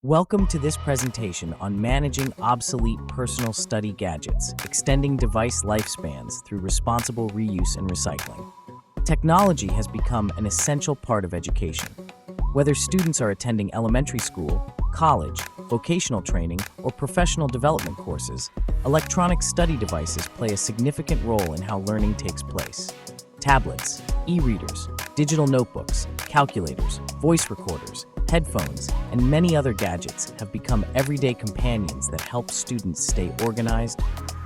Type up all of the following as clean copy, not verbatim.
Welcome to this presentation on managing obsolete personal study gadgets, extending device lifespans through responsible reuse and recycling. Technology has become an essential part of education. Whether students are attending elementary school, college, vocational training, or professional development courses, electronic study devices play a significant role in how learning takes place. Tablets, e-readers, digital notebooks, calculators, voice recorders, headphones, and many other gadgets have become everyday companions that help students stay organized,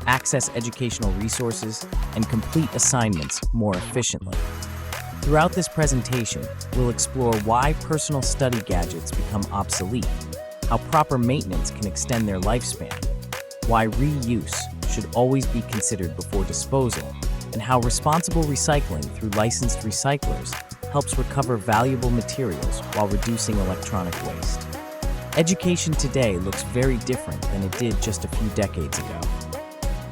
access educational resources, and complete assignments more efficiently. Throughout this presentation, we'll explore why personal study gadgets become obsolete, how proper maintenance can extend their lifespan, why reuse should always be considered before disposal, and how responsible recycling through licensed recyclers helps recover valuable materials while reducing electronic waste. Education today looks very different than it did just a few decades ago.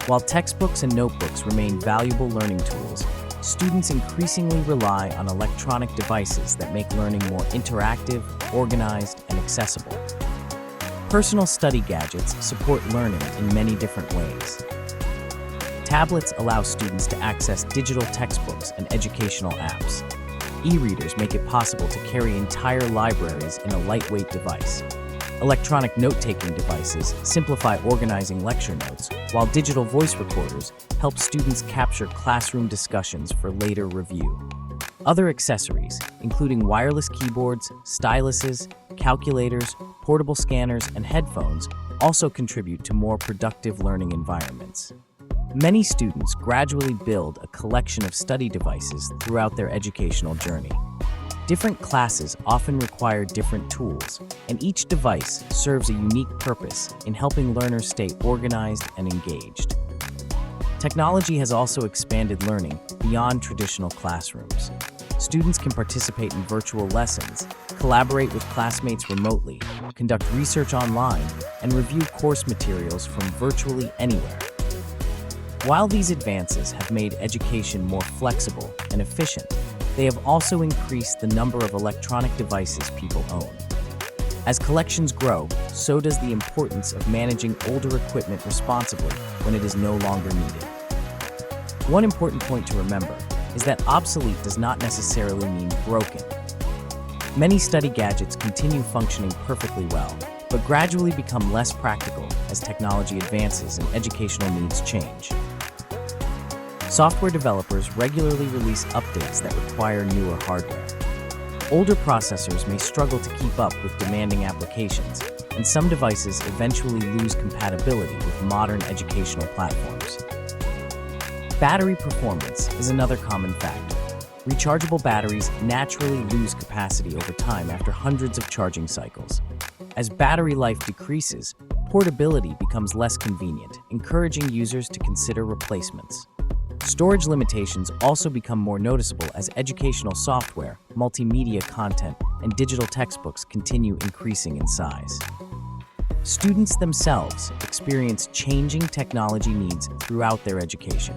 While textbooks and notebooks remain valuable learning tools, students increasingly rely on electronic devices that make learning more interactive, organized, and accessible. Personal study gadgets support learning in many different ways. Tablets allow students to access digital textbooks and educational apps. E-readers make it possible to carry entire libraries in a lightweight device. Electronic note-taking devices simplify organizing lecture notes, while digital voice recorders help students capture classroom discussions for later review. Other accessories, including wireless keyboards, styluses, calculators, portable scanners, and headphones, also contribute to more productive learning environments. Many students gradually build a collection of study devices throughout their educational journey. Different classes often require different tools, and each device serves a unique purpose in helping learners stay organized and engaged. Technology has also expanded learning beyond traditional classrooms. Students can participate in virtual lessons, collaborate with classmates remotely, conduct research online, and review course materials from virtually anywhere. While these advances have made education more flexible and efficient, they have also increased the number of electronic devices people own. As collections grow, so does the importance of managing older equipment responsibly when it is no longer needed. One important point to remember is that obsolete does not necessarily mean broken. Many study gadgets continue functioning perfectly well, but gradually become less practical as technology advances and educational needs change. Software developers regularly release updates that require newer hardware. Older processors may struggle to keep up with demanding applications, and some devices eventually lose compatibility with modern educational platforms. Battery performance is another common factor. Rechargeable batteries naturally lose capacity over time after hundreds of charging cycles. As battery life decreases, portability becomes less convenient, encouraging users to consider replacements. Storage limitations also become more noticeable as educational software, multimedia content, and digital textbooks continue increasing in size. Students themselves experience changing technology needs throughout their education.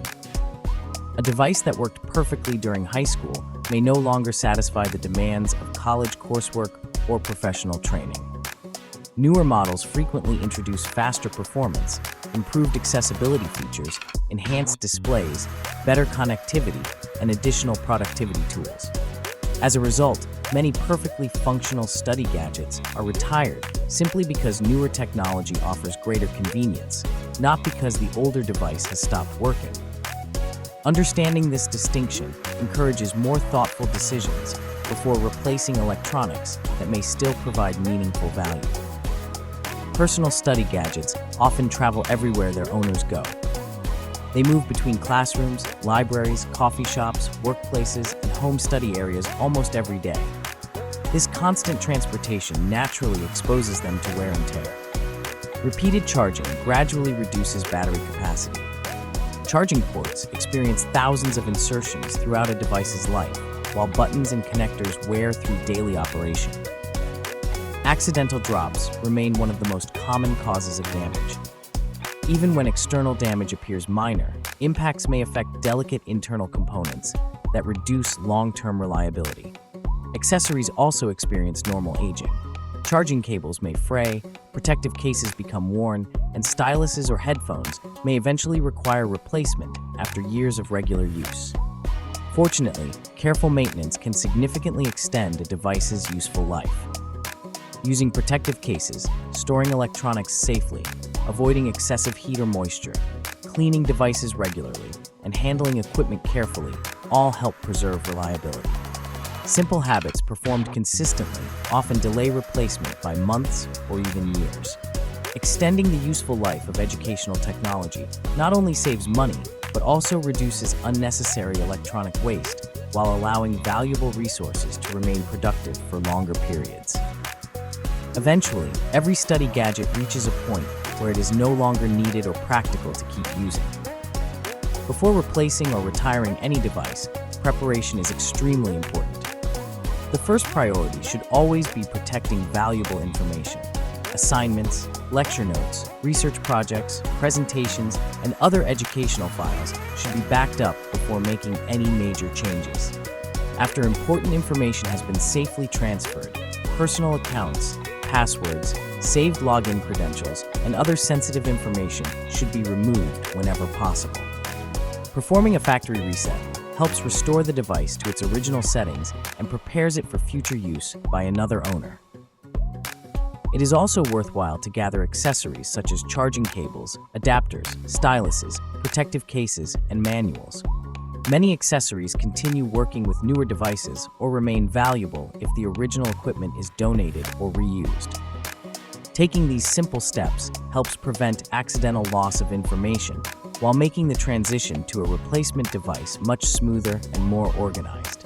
A device that worked perfectly during high school may no longer satisfy the demands of college coursework or professional training. Newer models frequently introduce faster performance, improved accessibility features, enhanced displays, better connectivity, and additional productivity tools. As a result, many perfectly functional study gadgets are retired simply because newer technology offers greater convenience, not because the older device has stopped working. Understanding this distinction encourages more thoughtful decisions before replacing electronics that may still provide meaningful value. Personal study gadgets often travel everywhere their owners go. They move between classrooms, libraries, coffee shops, workplaces, and home study areas almost every day. This constant transportation naturally exposes them to wear and tear. Repeated charging gradually reduces battery capacity. Charging ports experience thousands of insertions throughout a device's life, while buttons and connectors wear through daily operation. Accidental drops remain one of the most common causes of damage. Even when external damage appears minor, impacts may affect delicate internal components that reduce long-term reliability. Accessories also experience normal aging. Charging cables may fray, protective cases become worn, and styluses or headphones may eventually require replacement after years of regular use. Fortunately, careful maintenance can significantly extend a device's useful life. Using protective cases, storing electronics safely, avoiding excessive heat or moisture, cleaning devices regularly, and handling equipment carefully all help preserve reliability. Simple habits performed consistently often delay replacement by months or even years. Extending the useful life of educational technology not only saves money, but also reduces unnecessary electronic waste while allowing valuable resources to remain productive for longer periods. Eventually, every study gadget reaches a point where it is no longer needed or practical to keep using. Before replacing or retiring any device, preparation is extremely important. The first priority should always be protecting valuable information. Assignments, lecture notes, research projects, presentations, and other educational files should be backed up before making any major changes. After important information has been safely transferred, personal accounts, passwords, saved login credentials, and other sensitive information should be removed whenever possible. Performing a factory reset helps restore the device to its original settings and prepares it for future use by another owner. It is also worthwhile to gather accessories such as charging cables, adapters, styluses, protective cases, and manuals. Many accessories continue working with newer devices or remain valuable if the original equipment is donated or reused. Taking these simple steps helps prevent accidental loss of information while making the transition to a replacement device much smoother and more organized.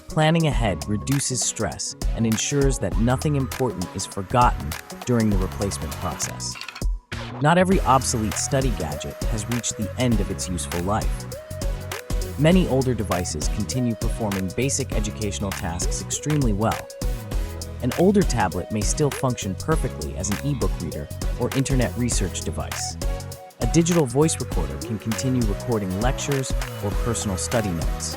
Planning ahead reduces stress and ensures that nothing important is forgotten during the replacement process. Not every obsolete study gadget has reached the end of its useful life. Many older devices continue performing basic educational tasks extremely well. An older tablet may still function perfectly as an e-book reader or internet research device. A digital voice recorder can continue recording lectures or personal study notes.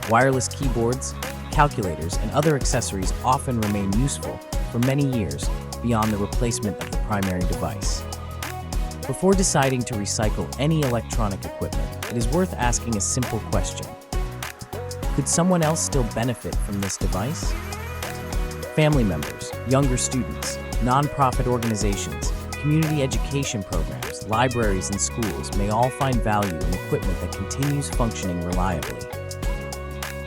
Wireless keyboards, calculators, and other accessories often remain useful for many years beyond the replacement of the primary device. Before deciding to recycle any electronic equipment, it is worth asking a simple question. Could someone else still benefit from this device? Family members, younger students, nonprofit organizations, community education programs, libraries, and schools may all find value in equipment that continues functioning reliably.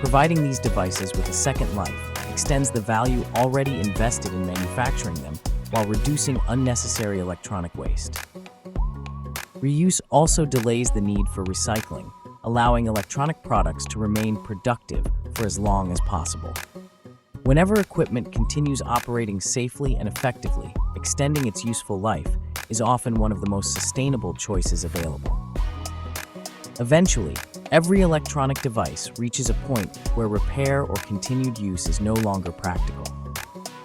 Providing these devices with a second life extends the value already invested in manufacturing them while reducing unnecessary electronic waste. Reuse also delays the need for recycling, allowing electronic products to remain productive for as long as possible. Whenever equipment continues operating safely and effectively, extending its useful life is often one of the most sustainable choices available. Eventually, every electronic device reaches a point where repair or continued use is no longer practical.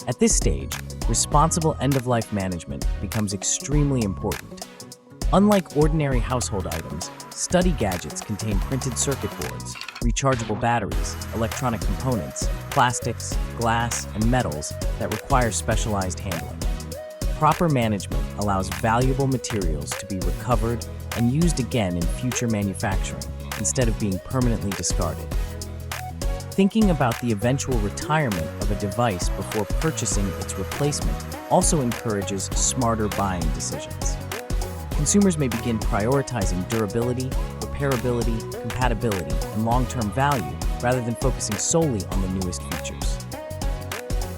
At this stage, responsible end-of-life management becomes extremely important. Unlike ordinary household items, study gadgets contain printed circuit boards, rechargeable batteries, electronic components, plastics, glass, and metals that require specialized handling. Proper management allows valuable materials to be recovered and used again in future manufacturing instead of being permanently discarded. Thinking about the eventual retirement of a device before purchasing its replacement also encourages smarter buying decisions. Consumers may begin prioritizing durability, repairability, compatibility, and long-term value rather than focusing solely on the newest features.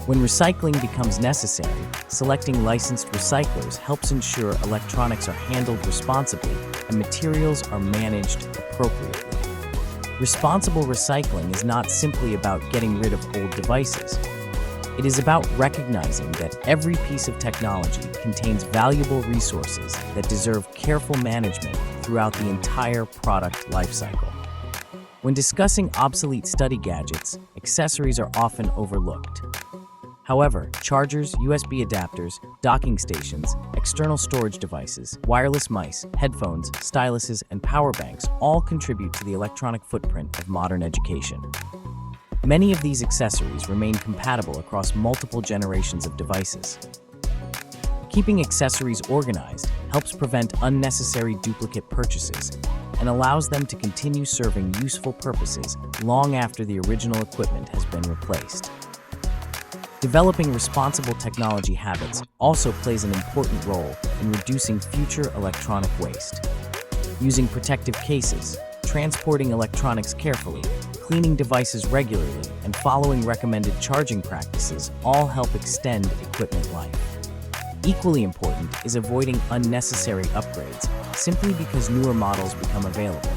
When recycling becomes necessary, selecting licensed recyclers helps ensure electronics are handled responsibly and materials are managed appropriately. Responsible recycling is not simply about getting rid of old devices. It is about recognizing that every piece of technology contains valuable resources that deserve careful management throughout the entire product lifecycle. When discussing obsolete study gadgets, accessories are often overlooked. However, chargers, USB adapters, docking stations, external storage devices, wireless mice, headphones, styluses, and power banks all contribute to the electronic footprint of modern education. Many of these accessories remain compatible across multiple generations of devices. Keeping accessories organized helps prevent unnecessary duplicate purchases and allows them to continue serving useful purposes long after the original equipment has been replaced. Developing responsible technology habits also plays an important role in reducing future electronic waste. Using protective cases, transporting electronics carefully, cleaning devices regularly, and following recommended charging practices all help extend equipment life. Equally important is avoiding unnecessary upgrades simply because newer models become available.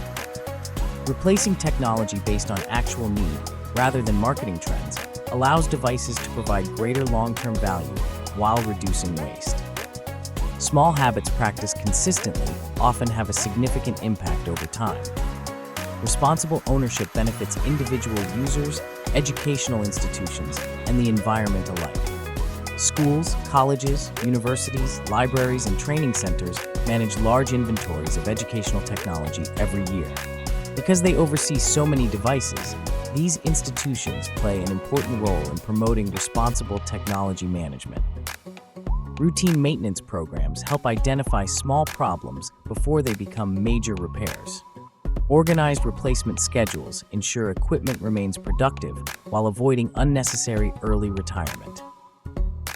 Replacing technology based on actual need rather than marketing trends allows devices to provide greater long-term value while reducing waste. Small habits practiced consistently often have a significant impact over time. Responsible ownership benefits individual users, educational institutions, and the environment alike. Schools, colleges, universities, libraries, and training centers manage large inventories of educational technology every year. Because they oversee so many devices, these institutions play an important role in promoting responsible technology management. Routine maintenance programs help identify small problems before they become major repairs. Organized replacement schedules ensure equipment remains productive while avoiding unnecessary early retirement.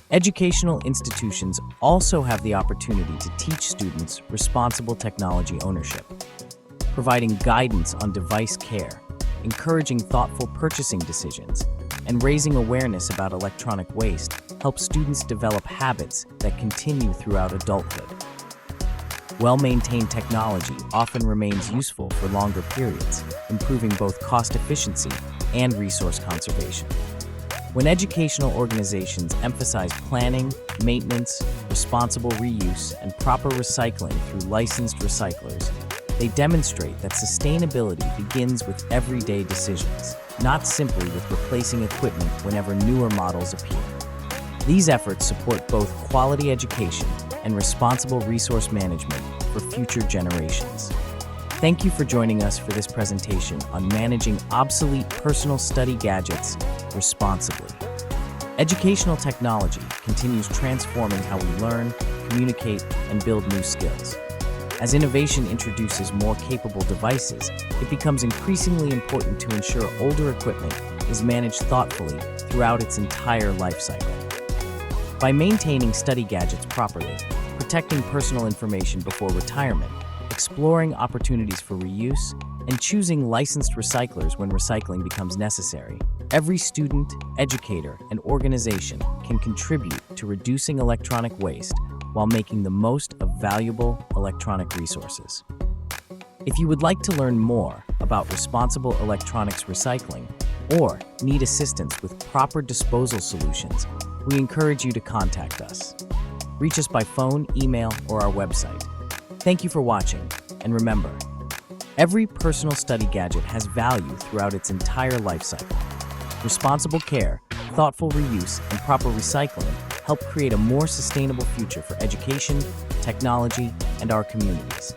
Educational institutions also have the opportunity to teach students responsible technology ownership. Providing guidance on device care, encouraging thoughtful purchasing decisions, and raising awareness about electronic waste helps students develop habits that continue throughout adulthood. Well-maintained technology often remains useful for longer periods, improving both cost efficiency and resource conservation. When educational organizations emphasize planning, maintenance, responsible reuse, and proper recycling through licensed recyclers, they demonstrate that sustainability begins with everyday decisions, not simply with replacing equipment whenever newer models appear. These efforts support both quality education and responsible resource management for future generations. Thank you for joining us for this presentation on managing obsolete personal study gadgets responsibly. Educational technology continues transforming how we learn, communicate, and build new skills. As innovation introduces more capable devices, it becomes increasingly important to ensure older equipment is managed thoughtfully throughout its entire life cycle. By maintaining study gadgets properly, protecting personal information before retirement, exploring opportunities for reuse, and choosing licensed recyclers when recycling becomes necessary, every student, educator, and organization can contribute to reducing electronic waste while making the most of valuable electronic resources. If you would like to learn more about responsible electronics recycling or need assistance with proper disposal solutions, we encourage you to contact us. Reach us by phone, email, or our website. Thank you for watching, and remember, every personal study gadget has value throughout its entire life cycle. Responsible care, thoughtful reuse, and proper recycling help create a more sustainable future for education, technology, and our communities.